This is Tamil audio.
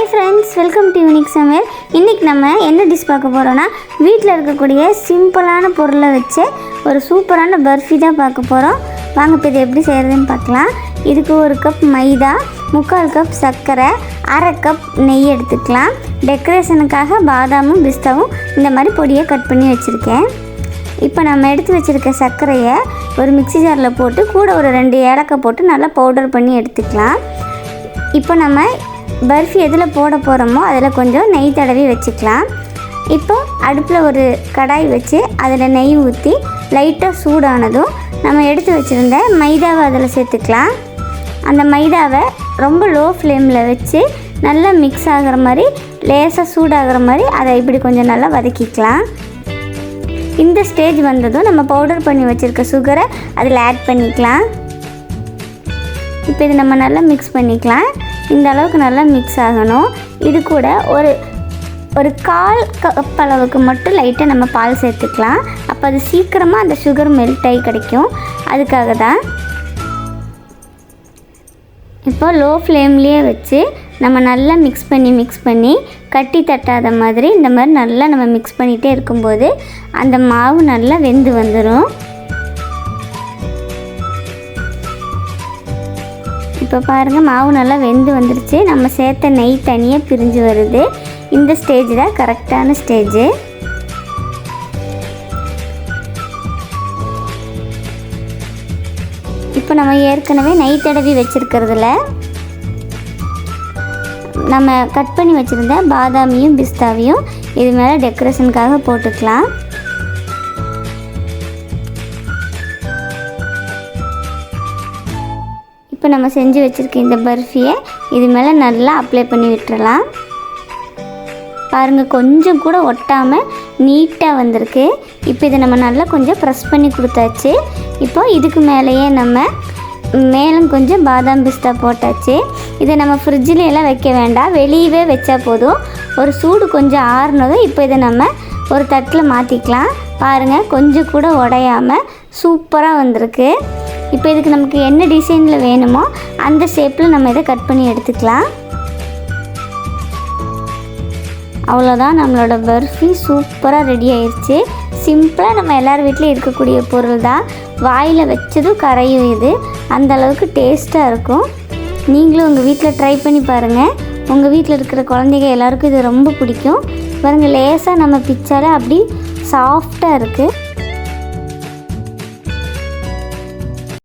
Hi friends, welcome to unique சமையல். இன்றைக்கி நம்ம என்ன டிஷ் பார்க்க போகிறோன்னா, வீட்டில் இருக்கக்கூடிய சிம்பிளான பொருளை வச்சு ஒரு சூப்பரான பர்ஃபி தான் பார்க்க போகிறோம். வாங்க இப்போ இது எப்படி செய்கிறதுன்னு பார்க்கலாம். இதுக்கு 1 கப் மைதா, 3/4 கப் சர்க்கரை, 1/2 கப் நெய் எடுத்துக்கலாம். டெக்கரேஷனுக்காக பாதாமும் பிஸ்தாவும் இந்த மாதிரி பொடியை கட் பண்ணி வச்சுருக்கேன். இப்போ நம்ம எடுத்து வச்சுருக்க சர்க்கரையை ஒரு மிக்ஸி ஜாரில் போட்டு கூட ஒரு 2 ஏலக்காய் போட்டு நல்லா பவுடர் பண்ணி எடுத்துக்கலாம். இப்போ நம்ம பர்ஃபி எதில் போட போகிறோமோ அதில் கொஞ்சம் நெய் தடவி வச்சுக்கலாம். இப்போ அடுப்பில் ஒரு கடாய் வச்சு அதில் நெய் ஊற்றி லைட்டாக சூடானதும் நம்ம எடுத்து வச்சுருந்த மைதாவை அதில் சேர்த்துக்கலாம். அந்த மைதாவை ரொம்ப லோ ஃப்ளேமில் வச்சு நல்லா மிக்ஸ் ஆகிற மாதிரி, லேசாக சூடாகிற மாதிரி அதை இப்படி கொஞ்சம் நல்லா வதக்கிக்கலாம். இந்த ஸ்டேஜ் வந்ததும் நம்ம பவுடர் பண்ணி வச்சுருக்க சுகரை அதில் ஆட் பண்ணிக்கலாம். இப்போ இது நம்ம நல்லா மிக்ஸ் பண்ணிக்கலாம். இந்த அளவுக்கு நல்லா மிக்ஸ் ஆகணும். இது கூட ஒரு 1/4 கப் அளவுக்கு மட்டும் லைட்டாக நம்ம பால் சேர்த்துக்கலாம். அப்போ அது சீக்கிரமாக அந்த சுகர் மெல்ட் ஆகி கிடைக்கும். அதுக்காக தான் இப்போ லோ ஃப்ளேம்லேயே வச்சு நம்ம நல்லா மிக்ஸ் பண்ணி கட்டி தட்டாத மாதிரி இந்த மாதிரி நல்லா நம்ம மிக்ஸ் பண்ணிகிட்டே இருக்கும்போது அந்த மாவு நல்லா வெந்து வந்துடும். இப்போ பாருங்கள், மாவு நல்லா வெந்து வந்துடுச்சு. நம்ம சேர்த்த நெய் தனியாக பிரிஞ்சு வருது. இந்த ஸ்டேஜ் தான் கரெக்டான ஸ்டேஜு. இப்போ நம்ம ஏற்கனவே நெய் தடவி வச்சுருக்கிறதுல நம்ம கட் பண்ணி வச்சுருந்த பாதாமியும் பிஸ்தாவையும் இது மேலே டெக்கரேஷனுக்காக போட்டுக்கலாம். இப்போ நம்ம செஞ்சு வச்சுருக்க இந்த பர்ஃபியை இது மேலே நல்லா அப்ளை பண்ணி விட்டுறலாம். பாருங்கள், கொஞ்சம் கூட ஒட்டாமல் நீட்டாக வந்திருக்கு. இப்போ இதை நம்ம நல்லா கொஞ்சம் ப்ரெஸ் பண்ணி கொடுத்தாச்சு. இப்போ இதுக்கு மேலேயே நம்ம மேலும் கொஞ்சம் பாதாம் பிஸ்தா போட்டாச்சு. இதை நம்ம ஃப்ரிட்ஜில் எல்லாம் வைக்க வேண்டாம், வெளியவே வச்சா போதும். ஒரு சூடு கொஞ்சம் ஆறுனதும் இப்போ இதை நம்ம ஒரு தட்டில் மாற்றிக்கலாம். பாருங்கள், கொஞ்சம் கூட உடையாமல் சூப்பராக வந்திருக்கு. இப்போ இதுக்கு நமக்கு என்ன டிசைனில் வேணுமோ அந்த ஷேப்பில் நம்ம இதை கட் பண்ணி எடுத்துக்கலாம். அவ்வளோதான், நம்மளோட பர்ஃபி சூப்பராக ரெடி ஆயிடுச்சு. சிம்பிளாக நம்ம எல்லார் வீட்லேயும் இருக்கக்கூடிய பொருள் தான். வாயில் வச்சதும் கரையும். இது அந்த அளவுக்கு டேஸ்ட்டாக இருக்கும். நீங்களும் உங்கள் வீட்டில் ட்ரை பண்ணி பாருங்கள். உங்கள் வீட்டில் இருக்கிற குழந்தைங்க எல்லாருக்கும் இது ரொம்ப பிடிக்கும். பாருங்கள், லேசாக நம்ம பிச்சாலே அப்படி சாஃப்டாக இருக்குது.